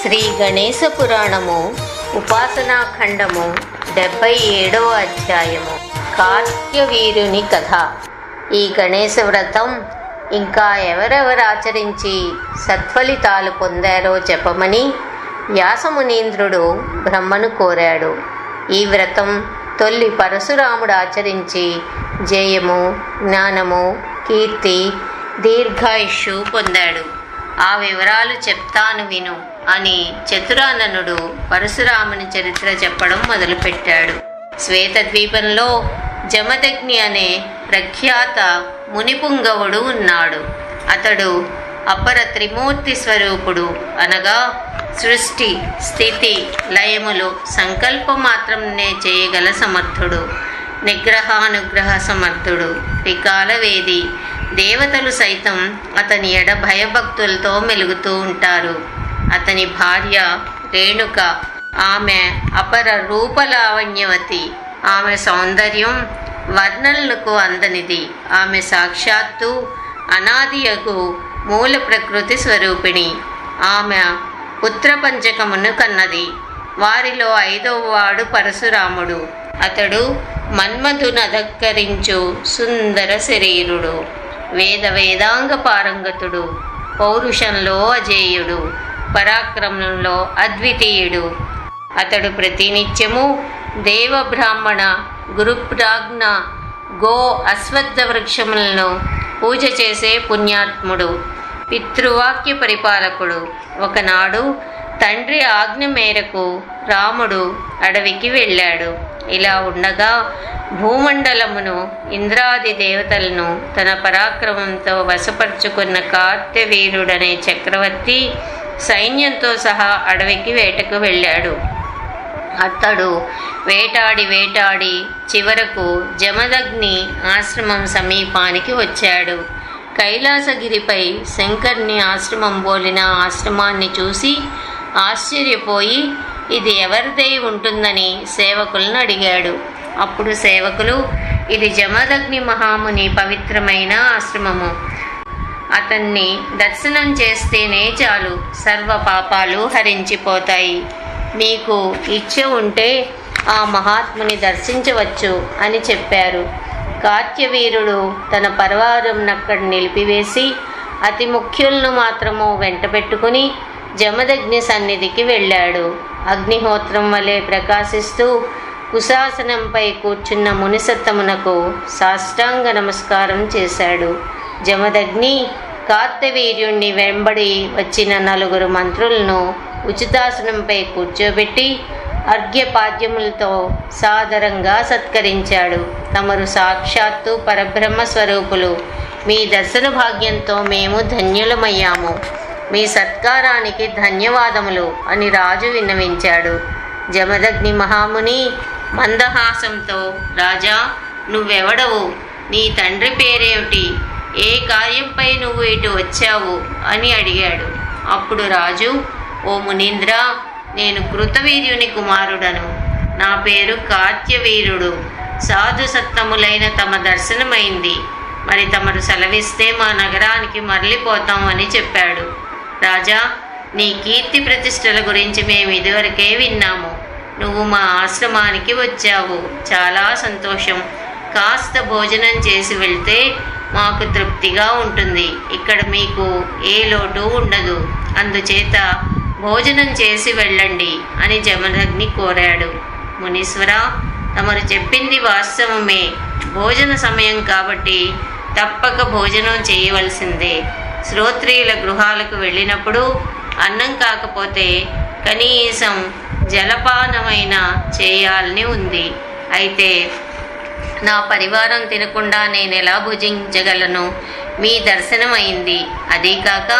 శ్రీ గణేశ పురాణము ఉపాసనాఖండము 77వ అధ్యాయము కార్త్యవీరుని కథ. ఈ గణేశ వ్రతం ఇంకా ఎవరెవరు ఆచరించి సత్ఫలితాలు పొందారో చెప్పమని వ్యాసమునీంద్రుడు బ్రహ్మను కోరాడు. ఈ వ్రతం తొల్లి పరశురాముడు ఆచరించి జయము, జ్ఞానము, కీర్తి, దీర్ఘాయుష్షు పొందాడు. ఆ వివరాలు చెప్తాను విను అని చతురాననుడు పరశురాముని చరిత్ర చెప్పడం మొదలుపెట్టాడు. శ్వేతద్వీపంలో జమదగ్ని అనే ప్రఖ్యాత మునిపుంగవుడు ఉన్నాడు. అతడు అపర త్రిమూర్తి స్వరూపుడు, అనగా సృష్టి, స్థితి, లయములు సంకల్పం మాత్రంనే చేయగల సమర్థుడు, నిగ్రహానుగ్రహ సమర్థుడు, త్రికాలవేది. దేవతలు సైతం అతని ఎడ భయభక్తులతో మెలుగుతూ ఉంటారు. అతని భార్య రేణుక. ఆమె అపర రూపలావణ్యవతి. ఆమె సౌందర్యం వర్ణనలకు అందనిది. ఆమె సాక్షాత్తు అనాదియగు మూల ప్రకృతి స్వరూపిణి. ఆమె పుత్రపంచకమును కన్నది. వారిలో 5వ వాడు పరశురాముడు. అతడు మన్మధునధక్కరించు సుందర శరీరుడు, వేదాంగ పారంగతుడు, పౌరుషంలో అజేయుడు, పరాక్రమంలో అద్వితీయుడు. అతడు ప్రతినిత్యము దేవ బ్రాహ్మణ గురుప్రాజ్ఞ గో అశ్వత్థ వృక్షములను పూజ చేసే పుణ్యాత్ముడు, పితృవాక్య పరిపాలకుడు. ఒకనాడు తండ్రి ఆజ్ఞ మేరకు రాముడు అడవికి వెళ్ళాడు. ఇలా ఉండగా భూమండలమును, ఇంద్రాది దేవతలను తన పరాక్రమంతో వశపరుచుకున్న కార్త్యవీరుడనే చక్రవర్తి సైన్యంతో సహా అడవికి వేటకు వెళ్ళాడు. అతడు వేటాడి చివరకు జమదగ్ని ఆశ్రమం సమీపానికి వచ్చాడు. కైలాసగిరిపై శంకర్ని ఆశ్రమం పోలిన ఆశ్రమాన్ని చూసి ఆశ్చర్యపోయి ఇది ఎవరిదై ఉంటుందని సేవకులను అడిగాడు. అప్పుడు సేవకులు, ఇది జమదగ్ని మహాముని పవిత్రమైన ఆశ్రమము. అతన్ని దర్శనం చేస్తేనే చాలు, సర్వ పాపాలు హరించిపోతాయి. మీకు ఇచ్చ ఉంటే ఆ మహాత్ముని దర్శించవచ్చు అని చెప్పారు. కార్త్యవీరుడు తన పరివారంనక్కడ నిలిపివేసి అతి ముఖ్యులను మాత్రము వెంట పెట్టుకుని జమదగ్ని సన్నిధికి వెళ్ళాడు. అగ్నిహోత్రం వలె ప్రకాశిస్తూ కుశాసనంపై కూర్చున్న మునిసత్తమునకు సాష్టాంగ నమస్కారం చేశాడు. జమదగ్ని కార్త్యవీర్యుణ్ణి వెంబడి వచ్చిన 4 మంత్రులను ఉచితాసనంపై కూర్చోబెట్టి అర్ఘ్యపాద్యములతో సాదరంగా సత్కరించాడు. తమరు సాక్షాత్తు పరబ్రహ్మ స్వరూపులు. మీ దర్శన భాగ్యంతో మేము ధన్యులమయ్యాము. మీ సత్కారానికి ధన్యవాదములు అని రాజు విన్నవించాడు. జమదగ్ని మహాముని మందహాసంతో, రాజా, నువ్వెవడవు? నీ తండ్రి పేరేమిటి? ఏ కార్యంపై నువ్వు ఇటు వచ్చావు అని అడిగాడు. అప్పుడు రాజు, ఓ మునీంద్ర, నేను కృతవీర్యుని కుమారుడను. నా పేరు కార్త్యవీరుడు. సాధు సత్తములైన తమ దర్శనమైంది. మరి తమరు సెలవిస్తే మా నగరానికి మరలిపోతాం అని చెప్పాడు. రాజా, నీ కీర్తి ప్రతిష్టల గురించి మేము ఇదివరకే విన్నాము. నువ్వు మా ఆశ్రమానికి వచ్చావు, చాలా సంతోషం. కాస్త భోజనం చేసి వెళ్తే మాకు తృప్తిగా ఉంటుంది. ఇక్కడ మీకు ఏ లోటు ఉండదు. అందుచేత భోజనం చేసి వెళ్ళండి అని జమదగ్ని కోరాడు. మునీశ్వర, తమరు చెప్పింది వాస్తవమే. భోజన సమయం కాబట్టి తప్పక భోజనం చేయవలసిందే. శ్రోత్రియుల గృహాలకు వెళ్ళినప్పుడు అన్నం కాకపోతే కనీసం జలపానమైనా చేయాలని ఉంది. అయితే నా పరివారం తినకుండా నేను ఎలా భుజించగలను? మీ దర్శనమైంది, అదీకాక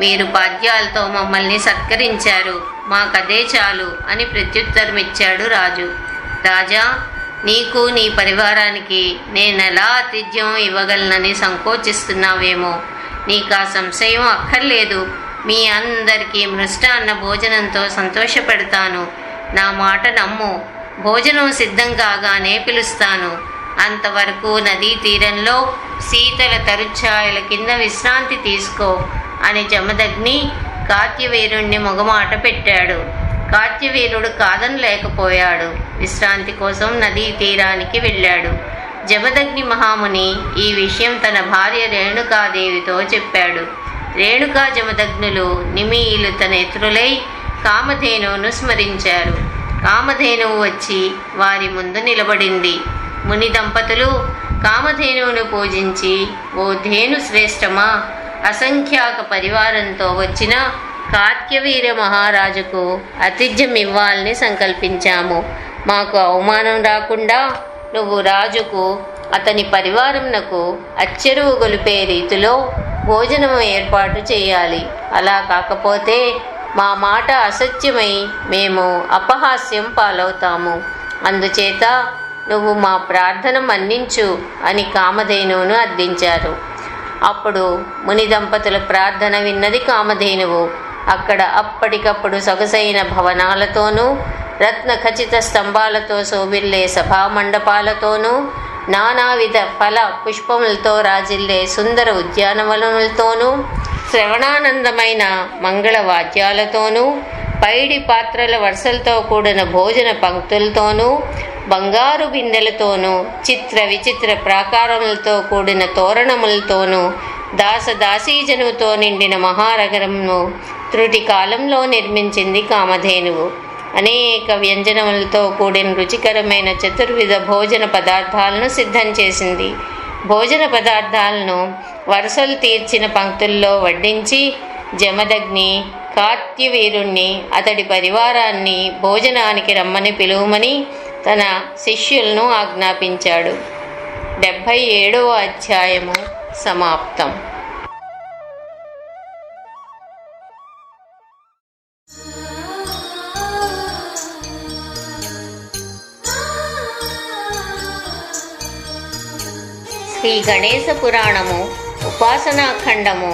మీరు పాద్యాలతో మమ్మల్ని సత్కరించారు. మాకదే చాలు అని ప్రత్యుత్తరమిచ్చాడు రాజు. రాజా, నీకు నీ పరివారానికి నేనెలా ఆతిథ్యం ఇవ్వగలనని సంకోచిస్తున్నావేమో. నీకు ఆ సంశయం అక్కర్లేదు. మీ అందరికీ మృష్టాన్న భోజనంతో సంతోషపెడతాను. నా మాట నమ్ము. భోజనం సిద్ధం కాగానే పిలుస్తాను. అంతవరకు నదీ తీరంలో శీతల తరుఛాయల కింద విశ్రాంతి తీసుకో అని జమదగ్ని కార్త్యవీరుణ్ణి మొగమాట పెట్టాడు. కార్త్యవీరుడు కాదనలేకపోయాడు. విశ్రాంతి కోసం నదీ తీరానికి వెళ్ళాడు. జమదగ్ని మహాముని ఈ విషయం తన భార్య రేణుకాదేవితో చెప్పాడు. రేణుకా జమదగ్నులు నిమీలిత నేత్రులై కామధేనువును స్మరించారు. కామధేనువు వచ్చి వారి ముందు నిలబడింది. ముని దంపతులు కామధేనువును పూజించి, ఓ ధేను శ్రేష్టమా, అసంఖ్యాక పరివారంతో వచ్చిన కార్త్యవీర మహారాజుకు ఆతిథ్యం ఇవ్వాలని సంకల్పించాము. మాకు అవమానం రాకుండా నువ్వు రాజుకు అతని పరివారంనకు అచ్చెరువు గొలిపే రీతిలో భోజనం ఏర్పాటు చేయాలి. అలా కాకపోతే మా మాట అసత్యమై మేము అపహాస్యం పాలవుతాము. అందుచేత నువ్వు మా ప్రార్థన మన్నించు అని కామధేనువును అర్థించారు. అప్పుడు ముని దంపతుల ప్రార్థన విన్నది కామధేనువు. అక్కడ అప్పటికప్పుడు సొగసైన భవనాలతోనూ రత్న ఖచిత స్తంభాలతో శోభిల్లే సభామండపాలతోనూ నానావిధ ఫల పుష్పములతో రాజిల్లే సుందర ఉద్యానవనములతోనూ శ్రవణానందమైన మంగళ వాద్యాలతోనూ పైడి పాత్రల వరుసలతో కూడిన భోజన పంక్తులతోనూ బంగారు బిందెలతోనూ చిత్ర విచిత్ర ప్రాకారములతో కూడిన తోరణములతోనూ దాసదాసీజనుతో నిండిన మహానగరంను త్రుటి కాలంలో నిర్మించింది కామధేనువు. అనేక వ్యంజనములతో కూడిన రుచికరమైన చతుర్విధ భోజన పదార్థాలను సిద్ధం చేసింది. భోజన పదార్థాలను వరుసలు తీర్చిన పంక్తుల్లో వడ్డించి జమదగ్ని కార్త్యవీరుణ్ణి అతడి పరివారాన్ని భోజనానికి రమ్మని పిలువమని తన శిష్యులను ఆజ్ఞాపించాడు. 77వ అధ్యాయము సమాప్తం. శ్రీ గణేశ పురాణము ఉపాసనాఖండము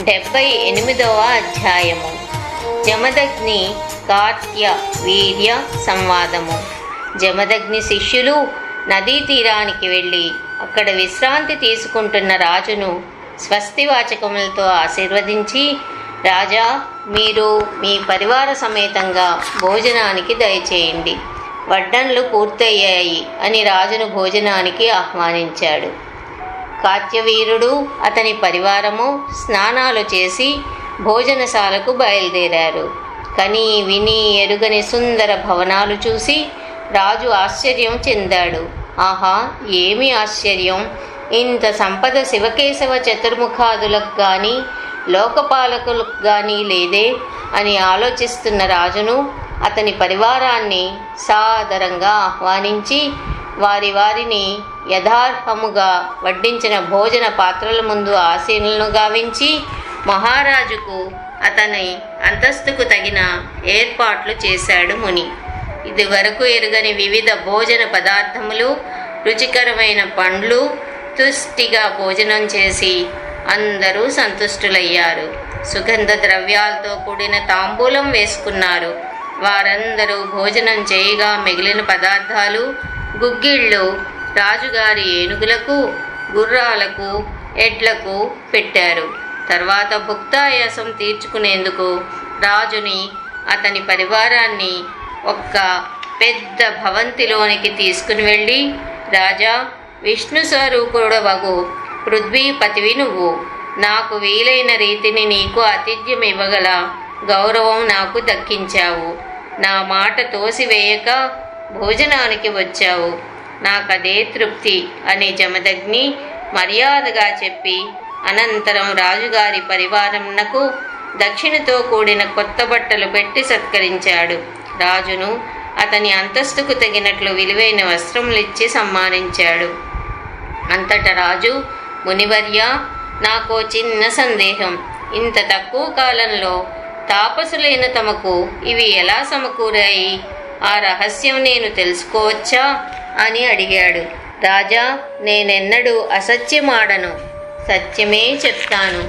78వ అధ్యాయము. జమదగ్ని కార్త్య వీర్య సంవాదము. జమదగ్ని శిష్యులు నదీ తీరానికి వెళ్ళి అక్కడ విశ్రాంతి తీసుకుంటున్న రాజును స్వస్తివాచకములతో ఆశీర్వదించి, రాజా, మీరు మీ పరివార సమేతంగా భోజనానికి దయచేయండి, వడ్డన్లు పూర్తయ్యాయి అని రాజును భోజనానికి ఆహ్వానించాడు. కార్త్యవీరుడు అతని పరివారము స్నానాలు చేసి భోజనశాలకు బయలుదేరారు. కని విని ఎరుగని సుందర భవనాలు చూసి రాజు ఆశ్చర్యం చెందాడు. ఆహా, ఏమి ఆశ్చర్యం! ఇంత సంపద శివకేశవ చతుర్ముఖాదులకు కానీ లోకపాలకులకు కానీ లేదే అని ఆలోచిస్తున్న రాజును అతని పరివారాన్ని సాదరంగా ఆహ్వానించి వారిని యథార్హముగా వడ్డించిన భోజన పాత్రల ముందు ఆసీనులను గావించి మహారాజుకు అతని అంతస్తుకు తగిన ఏర్పాట్లు చేశాడు ముని. ఇది వరకు ఎరుగని వివిధ భోజన పదార్థములు, రుచికరమైన పండ్లు తుష్టిగా భోజనం చేసి అందరూ సంతుష్టులయ్యారు. సుగంధ ద్రవ్యాలతో కూడిన తాంబూలం వేసుకున్నారు. వారందరూ భోజనం చేయగా మిగిలిన పదార్థాలు, గుగ్గిళ్ళు రాజుగారి ఏనుగులకు, గుర్రాలకు, ఎడ్లకు పెట్టారు. తర్వాత భుక్తాయాసం తీర్చుకునేందుకు రాజుని అతని పరివారాన్ని ఒక్క పెద్ద భవంతిలోనికి తీసుకుని వెళ్ళి, రాజా, విష్ణు స్వరూపుడవగు పృథ్వీపతివి నువ్వు. నాకు వీలైన రీతిని నీకు ఆతిథ్యం ఇవ్వగల గౌరవం నాకు దక్కించావు. నా మాట తోసివేయక భోజనానికి వచ్చావు. నాకదే తృప్తి అని జమదగ్ని మర్యాదగా చెప్పి అనంతరం రాజుగారి పరివారంనకు దక్షిణతో కూడిన కొత్త బట్టలు పెట్టి సత్కరించాడు. రాజును అతని అంతస్తుకు తగినట్లు విలువైన వస్త్రములిచ్చి సమ్మానించాడు. అంతటా రాజు, మునివర్య, నాకో చిన్న సందేహం. ఇంత తక్కువ కాలంలో తాపసులైన తమకు ఇవి ఎలా సమకూరాయి? ఆ రహస్యం నేను తెలుసుకోవచ్చా అని అడిగాడు. రాజా, నేనెన్నడూ అసత్యమాడను, సత్యమే చెప్తాను.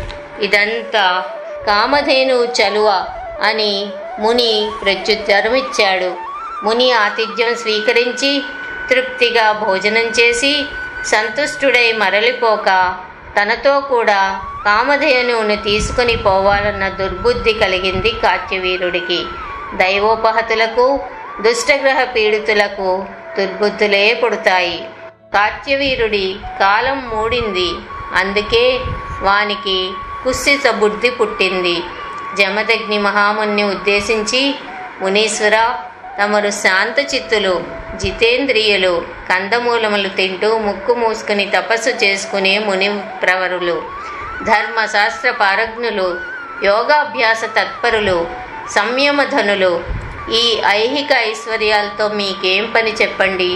ఇదంతా కామధేను చలువ అని ముని ప్రత్యుత్తరమిచ్చాడు. ముని ఆతిథ్యం స్వీకరించి తృప్తిగా భోజనం చేసి సంతుష్టుడై మరలిపోక తనతో కూడా కామధేనువును తీసుకుని పోవాలన్న దుర్బుద్ధి కలిగింది కార్త్యవీరుడికి. దైవోపహతులకు దుష్టగ్రహ పీడితులకు దుర్బుద్ధులే పుడతాయి. కార్త్యవీరుడి కాలం మూడింది. అందుకే వానికి కుత్సిత బుద్ధి పుట్టింది. జమదగ్ని మహాముని ఉద్దేశించి, మునీశ్వర, తమరు శాంతచిత్తులు, జితేంద్రియులు, కందమూలములు తింటూ ముక్కు మూసుకుని తపస్సు చేసుకునే ముని ప్రవరులు, ధర్మశాస్త్ర పారజ్ఞులు, యోగాభ్యాస తత్పరులు, సంయమధనులు. ఈ ఐహిక ఐశ్వర్యాలతో మీకేం పని చెప్పండి?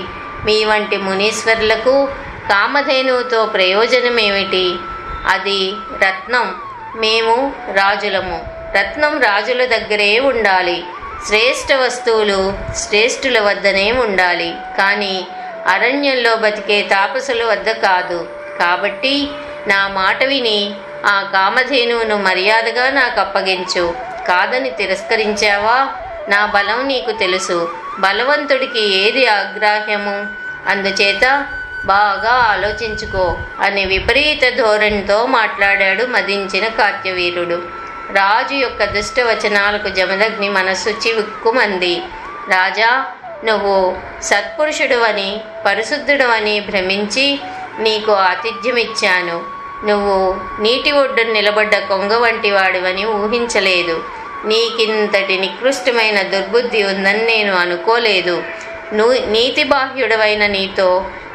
మీ వంటి మునీశ్వరులకు కామధేనువుతో ప్రయోజనమేమిటి? అది రత్నం. మేము రాజులము. రత్నం రాజుల దగ్గరే ఉండాలి. శ్రేష్ఠ వస్తువులు శ్రేష్ఠుల వద్దనే ఉండాలి, కానీ అరణ్యంలో బతికే తాపసుల వద్ద కాదు. కాబట్టి నా మాట విని ఆ కామధేనువును మర్యాదగా నాకు అప్పగించు. కాదని తిరస్కరించావా? నా బలం నీకు తెలుసు. బలవంతుడికి ఏది అగ్రాహ్యము? అందుచేత బాగా ఆలోచించుకో అని విపరీత ధోరణితో మాట్లాడాడు మదించిన కార్త్యవీరుడు. రాజు యొక్క దుష్టవచనాలకు జమదగ్ని మనస్సు చివుక్కుమంది. రాజా, నువ్వు సత్పురుషుడువని, పరిశుద్ధుడవని భ్రమించి నీకు ఆతిథ్యమిచ్చాను. నువ్వు నీటి ఒడ్డున నిలబడ్డ కొంగ వంటి వాడివని ఊహించలేదు. నీకింతటి నికృష్టమైన దుర్బుద్ధి ఉందని నేను అనుకోలేదు. నీతిబాహ్యుడవైన నీతో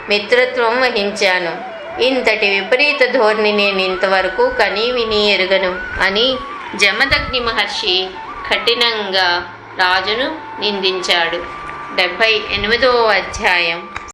మిత్రత్వం వహించాను. ఇంతటి విపరీత ధోరణి నేను ఇంతవరకు కనీ విని ఎరుగను అని జమదగ్ని మహర్షి కఠినంగా రాజును నిందించాడు. 78వ అధ్యాయం.